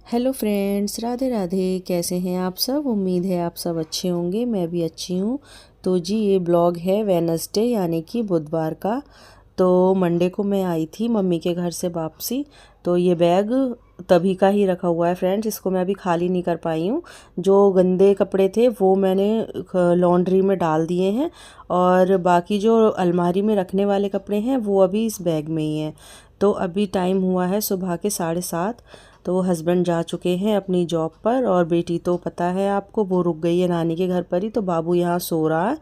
Hello friends, Radhe Radhe. कैसे हैं आप सब? उम्मीद है आप सब अच्छे होंगे। मैं भी अच्छी हूँ। तो जी, ये ब्लॉग है वेडनेसडे यानी कि बुधवार का। तो मंडे को मैं आई थी मम्मी के घर से वापसी। तो ये बैग तभी का ही रखा हुआ है फ्रेंड्स, इसको मैं अभी खाली नहीं कर पाई हूँ। जो गंदे कपड़े थे वो मैंने लॉन्ड्री में डाल दिए हैं, और बाकी जो अलमारी में रखने वाले कपड़े हैं वो अभी इस बैग में ही हैं। तो अभी टाइम हुआ है सुबह के 7:30। तो हस्बैंड जा चुके हैं अपनी जॉब पर, और बेटी तो पता है आपको वो रुक गई है नानी के घर पर ही। तो बाबू यहाँ सो रहा है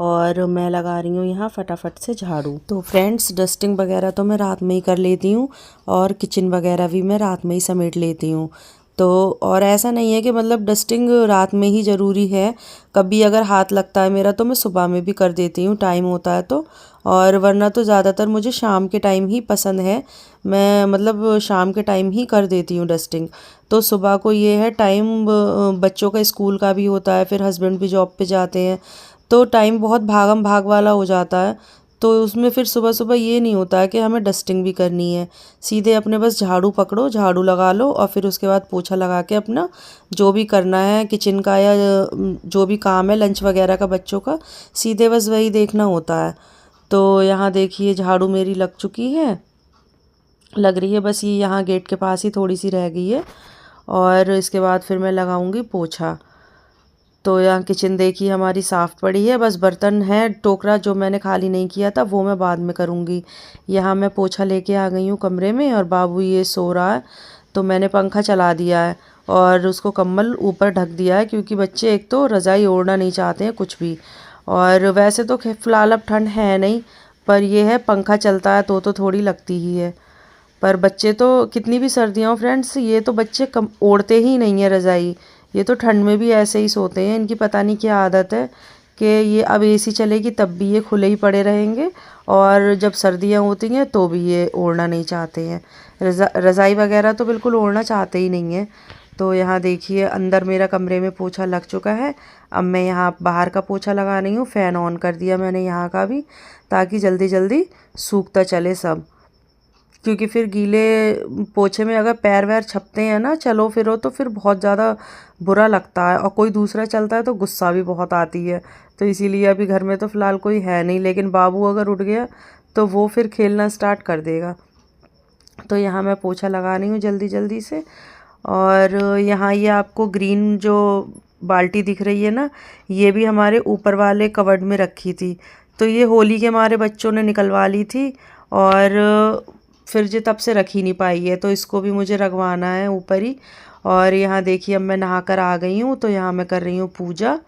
और मैं लगा रही हूँ यहाँ फटाफट से झाड़ू। तो फ्रेंड्स, डस्टिंग वगैरह तो मैं रात में ही कर लेती हूँ, और किचन वगैरह भी मैं रात में ही समेट लेती हूँ। तो और ऐसा नहीं है कि मतलब डस्टिंग रात में ही ज़रूरी है। कभी अगर हाथ लगता है मेरा तो मैं सुबह में भी कर देती हूँ, टाइम होता है तो। और वरना तो ज़्यादातर मुझे शाम के टाइम ही पसंद है। मैं मतलब शाम के टाइम ही कर देती हूँ डस्टिंग। तो सुबह को ये है टाइम, बच्चों का स्कूल का भी होता है, फिर हस्बैंड भी जॉब पे जाते हैं, तो टाइम बहुत भागम भाग वाला हो जाता है। तो उसमें फिर सुबह सुबह ये नहीं होता है कि हमें डस्टिंग भी करनी है। सीधे अपने बस झाड़ू पकड़ो, झाड़ू लगा लो, और फिर उसके बाद पोछा लगा के अपना जो भी करना है किचन का या जो भी काम है लंच वगैरह का बच्चों का, सीधे बस वही देखना होता है। तो यहाँ देखिए झाड़ू मेरी लग चुकी है, लग रही है, बस ये यहाँ गेट के पास ही थोड़ी सी रह गई है। और इसके बाद फिर मैं लगाऊंगी पोछा। तो यहाँ किचन देखिए हमारी साफ़ पड़ी है, बस बर्तन है टोकरा जो मैंने खाली नहीं किया था वो मैं बाद में करूँगी। यहाँ मैं पोछा लेके आ गई हूँ कमरे में, और बाबू ये सो रहा है। तो मैंने पंखा चला दिया है और उसको कंबल ऊपर ढक दिया है, क्योंकि बच्चे एक तो रज़ाई ओढ़ना नहीं चाहते हैं कुछ भी। और वैसे तो फ़िलहाल अब ठंड है नहीं, पर यह है पंखा चलता है तो थोड़ी लगती ही है। पर बच्चे तो कितनी भी सर्दियाँ हो फ्रेंड्स, ये तो बच्चे कम ओढ़ते ही नहीं है रज़ाई। ये तो ठंड में भी ऐसे ही सोते हैं। इनकी पता नहीं क्या आदत है कि ये अब एसी चलेगी तब भी ये खुले ही पड़े रहेंगे, और जब सर्दियाँ होती हैं तो भी ये ओढ़ना नहीं चाहते हैं। रज़ाई वगैरह तो बिल्कुल ओढ़ना चाहते ही नहीं है। तो यहाँ देखिए अंदर मेरा कमरे में पोछा लग चुका है। अब मैं यहाँ बाहर का पोछा लगा रही हूँ। फ़ैन ऑन कर दिया मैंने यहाँ का भी, ताकि जल्दी जल्दी सूखता चले सब। क्योंकि फिर गीले पोछे में अगर पैर वैर छपते हैं ना, चलो फिरो, तो फिर बहुत ज़्यादा बुरा लगता है, और कोई दूसरा चलता है तो गुस्सा भी बहुत आती है। तो इसीलिए अभी घर में तो फ़िलहाल कोई है नहीं, लेकिन बाबू अगर उठ गया तो वो फिर खेलना स्टार्ट कर देगा। तो यहाँ मैं पोछा लगा रही हूँ जल्दी जल्दी से। और यहाँ ये आपको ग्रीन जो बाल्टी दिख रही है ना, ये भी हमारे ऊपर वाले कवर्ड में रखी थी। तो ये होली के हमारे बच्चों ने निकलवा ली थी, और फिर जो तब से रख ही नहीं पाई है, तो इसको भी मुझे रखवाना है ऊपर ही। और यहाँ देखिए अब मैं नहा कर आ गई हूँ, तो यहाँ मैं कर रही हूँ पूजा।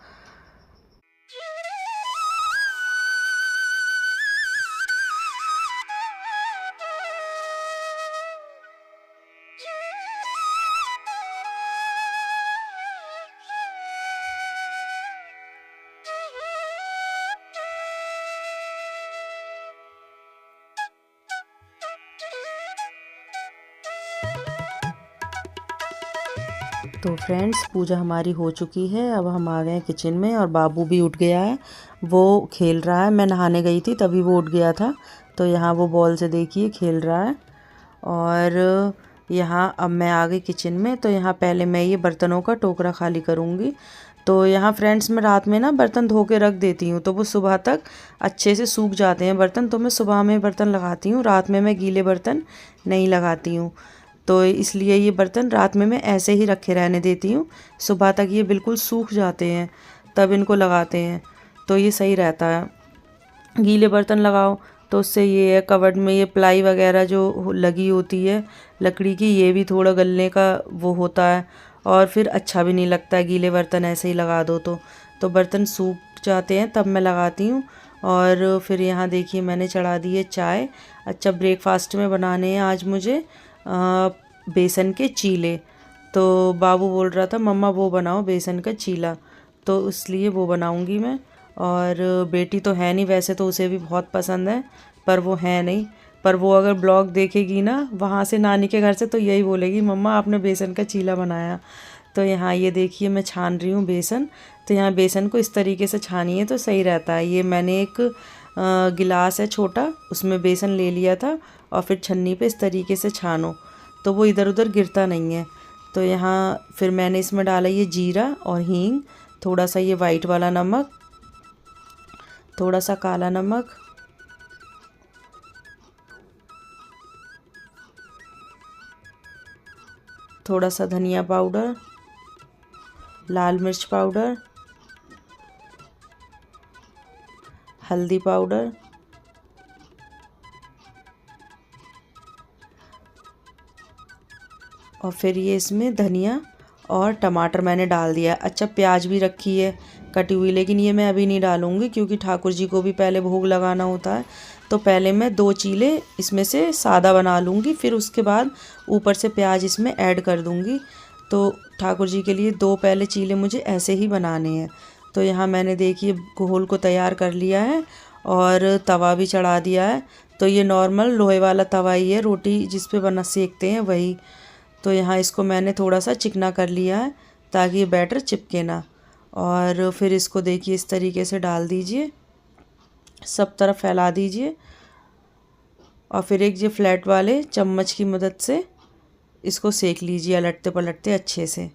तो फ्रेंड्स, पूजा हमारी हो चुकी है। अब हम आ गए हैं किचन में, और बाबू भी उठ गया है, वो खेल रहा है। मैं नहाने गई थी तभी वो उठ गया था। तो यहाँ वो बॉल से देखिए खेल रहा है। और यहाँ अब मैं आ गई किचन में। तो यहाँ पहले मैं ये बर्तनों का टोकरा खाली करूँगी। तो यहाँ फ्रेंड्स मैं रात में ना बर्तन धो के रख देती हूँ, तो वो सुबह तक अच्छे से सूख जाते हैं बर्तन। तो मैं सुबह में बर्तन लगाती हूँ, रात में मैं गीले बर्तन नहीं लगाती हूँ। तो इसलिए ये बर्तन रात में मैं ऐसे ही रखे रहने देती हूँ। सुबह तक ये बिल्कुल सूख जाते हैं, तब इनको लगाते हैं, तो ये सही रहता है। गीले बर्तन लगाओ तो उससे ये है कवर्ड में ये प्लाई वगैरह जो लगी होती है लकड़ी की, ये भी थोड़ा गलने का वो होता है, और फिर अच्छा भी नहीं लगता है गीले बर्तन ऐसे ही लगा दो तो बर्तन सूख जाते हैं, तब मैं लगाती हूँ। और फिर यहाँ देखिए मैंने चढ़ा दी है चाय। अच्छा, ब्रेकफास्ट में बनाने हैं आज मुझे बेसन के चीले। तो बाबू बोल रहा था मम्मा वो बनाओ बेसन का चीला, तो इसलिए वो बनाऊंगी मैं। और बेटी तो है नहीं, वैसे तो उसे भी बहुत पसंद है, पर वो है नहीं। पर वो अगर ब्लॉग देखेगी ना वहाँ से नानी के घर से, तो यही बोलेगी मम्मा आपने बेसन का चीला बनाया। तो यहाँ ये देखिए मैं छान रही हूँ बेसन। तो यहाँ बेसन को इस तरीके से छानिए तो सही रहता है। ये मैंने एक गिलास है छोटा, उसमें बेसन ले लिया था, और फिर छन्नी पे इस तरीके से छानो तो वो इधर उधर गिरता नहीं है। तो यहाँ फिर मैंने इसमें डाला ये जीरा और हींग, थोड़ा सा ये वाइट वाला नमक, थोड़ा सा काला नमक, थोड़ा सा धनिया पाउडर, लाल मिर्च पाउडर, हल्दी पाउडर, और फिर ये इसमें धनिया और टमाटर मैंने डाल दिया। अच्छा, प्याज भी रखी है कटी हुई, लेकिन ये मैं अभी नहीं डालूँगी क्योंकि ठाकुर जी को भी पहले भोग लगाना होता है। तो पहले मैं 2 चीले इसमें से सादा बना लूँगी, फिर उसके बाद ऊपर से प्याज इसमें ऐड कर दूँगी। तो ठाकुर जी के लिए 2 पहले चीले मुझे ऐसे ही बनाने हैं। तो यहाँ मैंने देखिए घोल को तैयार कर लिया है और तवा भी चढ़ा दिया है। तो ये नॉर्मल लोहे वाला तवा ही है, रोटी जिस पे बना सेकते हैं वही। तो यहाँ इसको मैंने थोड़ा सा चिकना कर लिया है ताकि ये बैटर चिपके ना। और फिर इसको देखिए इस तरीके से डाल दीजिए, सब तरफ फैला दीजिए, और फिर एक ये फ्लैट वाले चम्मच की मदद से इसको सेक लीजिए अलटते पलटते अच्छे से।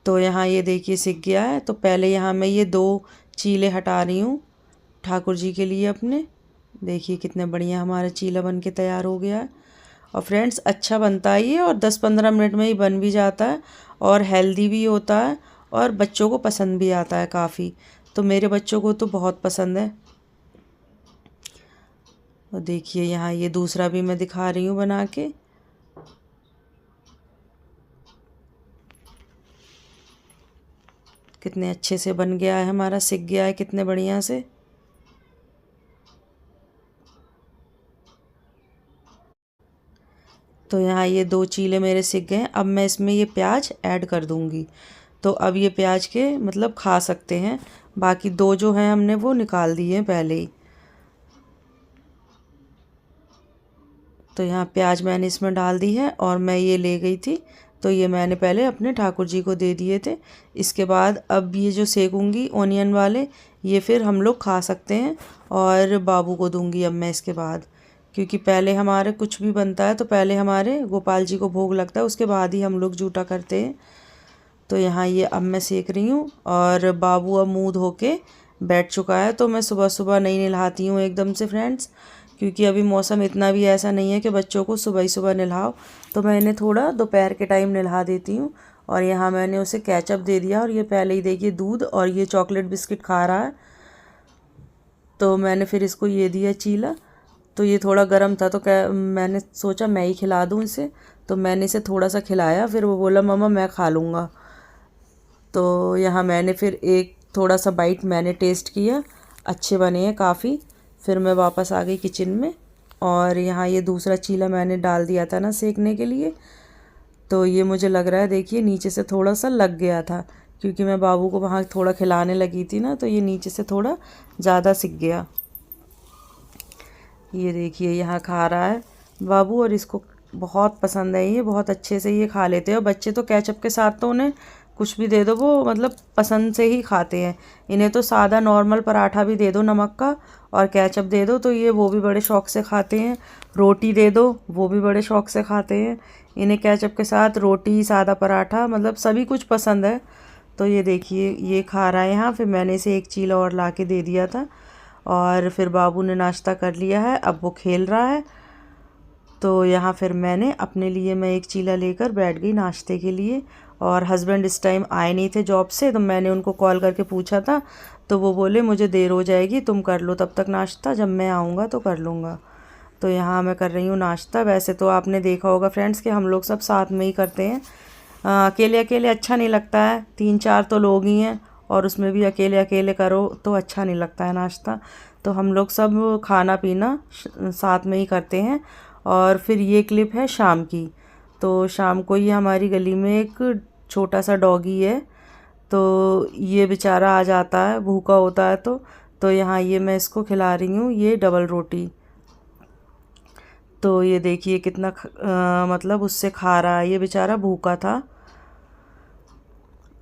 तो यहाँ ये देखिए सिक गया है। तो पहले यहाँ मैं ये 2 चीले हटा रही हूँ ठाकुर जी के लिए अपने। देखिए कितने बढ़िया हमारा चीला बन के तैयार हो गया है। और फ्रेंड्स अच्छा बनता है ये, और 10-15 मिनट में ही बन भी जाता है, और हेल्दी भी होता है, और बच्चों को पसंद भी आता है काफ़ी। तो मेरे बच्चों को तो बहुत पसंद है। और देखिए यहाँ ये दूसरा भी मैं दिखा रही हूँ बना के। कितने अच्छे से बन गया है हमारा, सिक गया है कितने बढ़िया से। तो यहाँ ये 2 चीले मेरे सिक गए। अब मैं इसमें ये प्याज ऐड कर दूँगी। तो अब ये प्याज के मतलब खा सकते हैं, बाकी 2 जो हैं हमने वो निकाल दिए हैं पहले ही। तो यहाँ प्याज मैंने इसमें डाल दी है, और मैं ये ले गई थी तो ये मैंने पहले अपने ठाकुर जी को दे दिए थे। इसके बाद अब ये जो सेकूँगी ओनियन वाले, ये फिर हम लोग खा सकते हैं, और बाबू को दूँगी अब मैं इसके बाद, क्योंकि पहले हमारे कुछ भी बनता है तो पहले हमारे गोपाल जी को भोग लगता है, उसके बाद ही हम लोग जूठा करते हैं। तो यहाँ ये अब मैं सेक रही हूँ, और बाबू अब मुँह धो के बैठ चुका है। तो मैं सुबह सुबह नहीं नहलाती हूँ एकदम से फ्रेंड्स, क्योंकि अभी मौसम इतना भी ऐसा नहीं है कि बच्चों को सुबह ही सुबह नहलाओ। तो मैं इन्हें थोड़ा दोपहर के टाइम नहला देती हूँ। और यहाँ मैंने उसे केचप दे दिया, और ये पहले ही देखिए दूध और ये चॉकलेट बिस्किट खा रहा है। तो मैंने फिर इसको ये दिया चीला। तो ये थोड़ा गर्म था, तो मैंने सोचा मैं ही खिला दूँ इसे। तो मैंने इसे थोड़ा सा खिलाया, फिर वो बोला मम्मा मैं खा लूँगा। तो यहाँ मैंने फिर एक थोड़ा सा बाइट मैंने टेस्ट किया, अच्छे बने हैं काफ़ी। फिर मैं वापस आ गई किचन में, और यहाँ ये दूसरा चीला मैंने डाल दिया था ना सेकने के लिए। तो ये मुझे लग रहा है देखिए नीचे से थोड़ा सा लग गया था, क्योंकि मैं बाबू को वहाँ थोड़ा खिलाने लगी थी ना, तो ये नीचे से थोड़ा ज़्यादा सिक गया। ये देखिए यहाँ खा रहा है बाबू, और इसको बहुत पसंद है, ये बहुत अच्छे से ये खा लेते हैं। और बच्चे तो केचप के साथ तो उन्हें कुछ भी दे दो वो मतलब पसंद से ही खाते हैं। इन्हें तो सादा नॉर्मल पराठा भी दे दो नमक का, और केचप दे दो तो ये वो भी बड़े शौक़ से खाते हैं। रोटी दे दो वो भी बड़े शौक़ से खाते हैं। इन्हें केचप के साथ रोटी, सादा पराठा, मतलब सभी कुछ पसंद है। तो ये देखिए ये खा रहा है यहाँ। फिर मैंने इसे एक चीला और ला के दे दिया था, और फिर बाबू ने नाश्ता कर लिया है, अब वो खेल रहा है। तो यहाँ फिर मैंने अपने लिए मैं एक चीला लेकर बैठ गई नाश्ते के लिए। और हस्बैंड इस टाइम आए नहीं थे जॉब से, तो मैंने उनको कॉल करके पूछा था, तो वो बोले मुझे देर हो जाएगी, तुम कर लो तब तक नाश्ता, जब मैं आऊँगा तो कर लूँगा। तो यहाँ मैं कर रही हूँ नाश्ता। वैसे तो आपने देखा होगा फ्रेंड्स कि हम लोग सब साथ में ही करते हैं, अकेले अकेले अच्छा नहीं लगता है। 3-4 तो लोग ही हैं, और उसमें भी अकेले अकेले करो तो अच्छा नहीं लगता है नाश्ता। तो हम लोग सब खाना पीना साथ में ही करते हैं। और फिर ये क्लिप है शाम की। तो शाम को ही हमारी गली में एक छोटा सा डॉगी है, तो ये बेचारा आ जाता है भूखा होता है। तो यहाँ ये मैं इसको खिला रही हूँ ये डबल रोटी। तो ये देखिए कितना मतलब उससे खा रहा है, ये बेचारा भूखा था।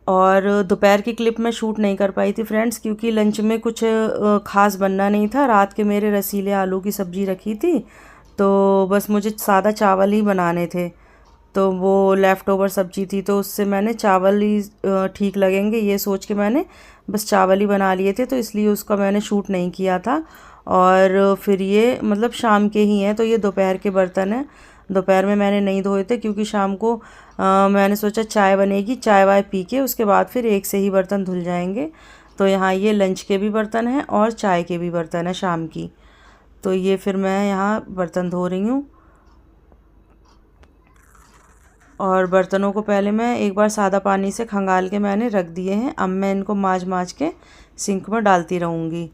और दोपहर की क्लिप में शूट नहीं कर पाई थी फ्रेंड्स, क्योंकि लंच में कुछ ख़ास बनना नहीं था। रात के मेरे रसीले आलू की सब्ज़ी रखी थी, तो बस मुझे सादा चावल ही बनाने थे। तो वो लेफ़्ट ओवर सब्जी थी, तो उससे मैंने चावल ही ठीक लगेंगे ये सोच के मैंने बस चावल ही बना लिए थे, तो इसलिए उसका मैंने शूट नहीं किया था। और फिर ये मतलब शाम के ही हैं, तो ये दोपहर के बर्तन हैं। दोपहर में मैंने नहीं धोए थे क्योंकि शाम को मैंने सोचा चाय बनेगी, चाय वाय पी के उसके बाद फिर एक से ही बर्तन धुल जाएंगे। तो यहाँ ये लंच के भी बर्तन हैं और चाय के भी बर्तन हैं शाम की। तो ये फिर मैं यहाँ बर्तन धो रही हूँ। और बर्तनों को पहले मैं एक बार सादा पानी से खंगाल के मैंने रख दिए हैं। अब मैं इनको माँज माँज के सिंक में डालती रहूँगी।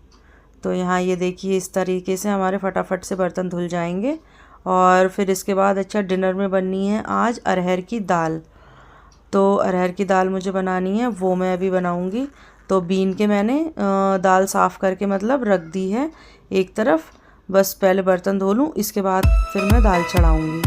तो यहाँ ये देखिए इस तरीके से हमारे फटाफट से बर्तन धुल जाएंगे। और फिर इसके बाद अच्छा डिनर में बननी है आज अरहर की दाल। तो अरहर की दाल मुझे बनानी है, वो मैं अभी बनाऊँगी। तो बीन के मैंने दाल साफ़ करके मतलब रख दी है एक तरफ। बस पहले बर्तन धो लूँ, इसके बाद फिर मैं दाल चढ़ाऊँगी।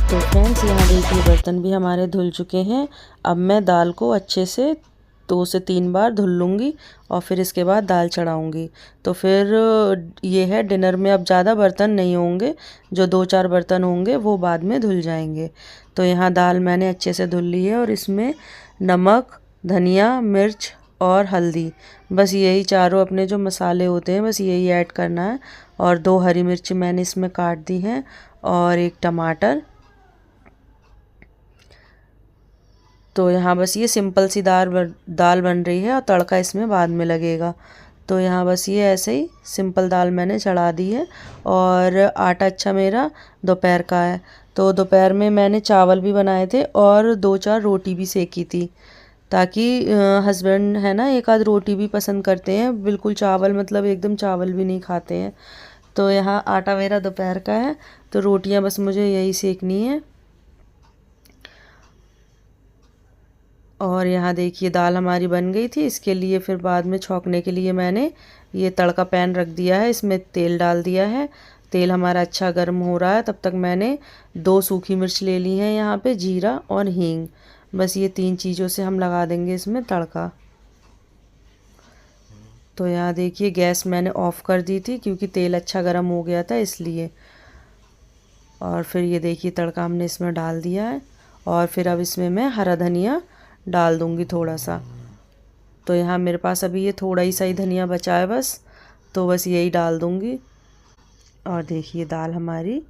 तो फ्रेंड्स यहाँ देखिए बर्तन भी हमारे धुल चुके हैं। अब मैं दाल को अच्छे से 2 से 3 बार धुल लूँगी और फिर इसके बाद दाल चढ़ाऊँगी। तो फिर ये है डिनर में अब ज़्यादा बर्तन नहीं होंगे, जो 2-4 बर्तन होंगे वो बाद में धुल जाएंगे। तो यहाँ दाल मैंने अच्छे से धुल ली है और इसमें नमक, धनिया, मिर्च और हल्दी, बस यही चारों अपने जो मसाले होते हैं बस यही ऐड करना है। और 2 हरी मिर्च मैंने इसमें काट दी हैं और 1 टमाटर। तो यहाँ बस ये सिंपल सी दाल बन रही है और तड़का इसमें बाद में लगेगा। तो यहाँ बस ये ऐसे ही सिंपल दाल मैंने चढ़ा दी है। और आटा अच्छा मेरा दोपहर का है, तो दोपहर में मैंने चावल भी बनाए थे और 2-4 रोटी भी सेकी थी, ताकि हस्बैंड है ना एक आध रोटी भी पसंद करते हैं, बिल्कुल चावल मतलब एकदम चावल भी नहीं खाते हैं। तो यहाँ आटा मेरा दोपहर का है, तो रोटियाँ बस मुझे यही सेकनी है। और यहाँ देखिए दाल हमारी बन गई थी, इसके लिए फिर बाद में छौंकने के लिए मैंने ये तड़का पैन रख दिया है, इसमें तेल डाल दिया है। तेल हमारा अच्छा गर्म हो रहा है, तब तक मैंने 2 सूखी मिर्च ले ली हैं, यहाँ पे जीरा और हींग, बस ये 3 चीज़ों से हम लगा देंगे इसमें तड़का। तो यहाँ देखिए गैस मैंने ऑफ़ कर दी थी क्योंकि तेल अच्छा गर्म हो गया था इसलिए। और फिर ये देखिए तड़का हमने इसमें डाल दिया है और फिर अब इसमें मैं हरा धनिया डाल दूँगी थोड़ा सा। तो यहाँ मेरे पास अभी ये थोड़ा ही सही धनिया बचा है बस, तो बस यही डाल दूँगी। और देखिए दाल हमारी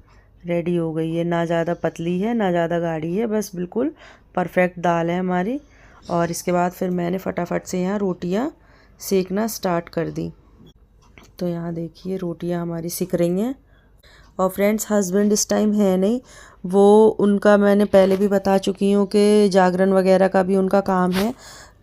रेडी हो गई है, ना ज़्यादा पतली है ना ज़्यादा गाढ़ी है, बस बिल्कुल परफेक्ट दाल है हमारी। और इसके बाद फिर मैंने फटाफट से यहाँ रोटियाँ सेकना स्टार्ट कर दी। तो यहाँ देखिए रोटियाँ हमारी सिक रही हैं। और फ्रेंड्स हस्बैंड इस टाइम है नहीं, वो उनका मैंने पहले भी बता चुकी हूँ कि जागरण वगैरह का भी उनका काम है,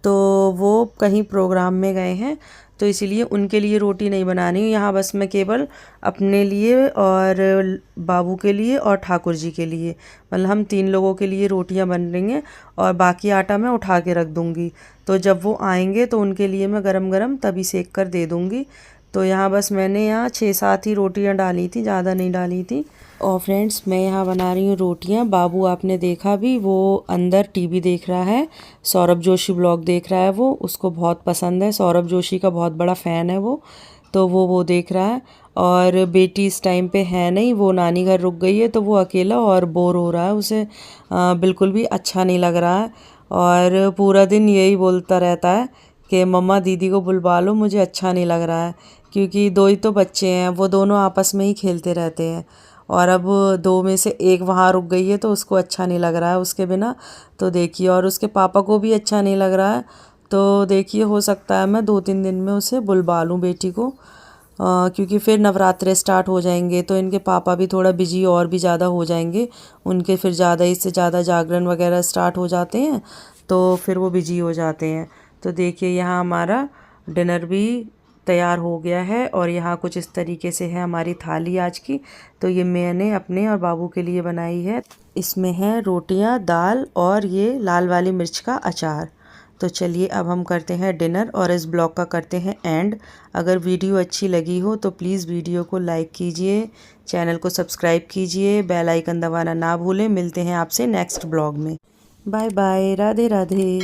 तो वो कहीं प्रोग्राम में गए हैं, तो इसीलिए उनके लिए रोटी नहीं बनानी हूँ। यहाँ बस मैं केवल अपने लिए और बाबू के लिए और ठाकुर जी के लिए, मतलब हम 3 लोगों के लिए रोटियाँ बन रही हैं और बाकी आटा मैं उठा के रख दूँगी। तो जब वो आएंगे तो उनके लिए मैं गरम गरम तभी सेक कर दे दूँगी। तो यहाँ बस मैंने यहाँ 6-7 ही रोटियाँ डाली थी, ज़्यादा नहीं डाली थी। और फ्रेंड्स मैं यहाँ बना रही हूँ रोटियाँ। बाबू आपने देखा भी, वो अंदर टीवी देख रहा है, सौरभ जोशी ब्लॉग देख रहा है, वो उसको बहुत पसंद है, सौरभ जोशी का बहुत बड़ा फ़ैन है वो, तो वो देख रहा है। और बेटी इस टाइम पे है नहीं, वो नानी घर रुक गई है, तो वो अकेला और बोर हो रहा है, उसे बिल्कुल भी अच्छा नहीं लग रहा है। और पूरा दिन यही बोलता रहता है कि मम्मा दीदी को बुलवा लो, मुझे अच्छा नहीं लग रहा है, क्योंकि 2 ही तो बच्चे हैं, वो दोनों आपस में ही खेलते रहते हैं। और अब 2 में से एक वहाँ रुक गई है, तो उसको अच्छा नहीं लग रहा है उसके बिना। तो देखिए और उसके पापा को भी अच्छा नहीं लग रहा है। तो देखिए हो सकता है मैं 2-3 दिन में उसे बुलवा लूँ बेटी को, क्योंकि फिर नवरात्रे स्टार्ट हो जाएंगे, तो इनके पापा भी थोड़ा बिजी और भी ज़्यादा हो जाएंगे, उनके फिर ज़्यादा इससे ज़्यादा जागरण वगैरह स्टार्ट हो जाते हैं, तो फिर वो बिजी हो जाते हैं। तो देखिए यहाँ हमारा डिनर भी तैयार हो गया है। और यहाँ कुछ इस तरीके से है हमारी थाली आज की। तो ये मैंने अपने और बाबू के लिए बनाई है। इसमें है रोटियाँ, दाल और ये लाल वाली मिर्च का अचार। तो चलिए अब हम करते हैं डिनर और इस ब्लॉग का करते हैं एंड। अगर वीडियो अच्छी लगी हो तो प्लीज़ वीडियो को लाइक कीजिए, चैनल को सब्सक्राइब कीजिए, बेल आइकन दबाना ना भूलें। मिलते हैं आपसे नेक्स्ट ब्लॉग में। Bye bye, Radhe Radhe.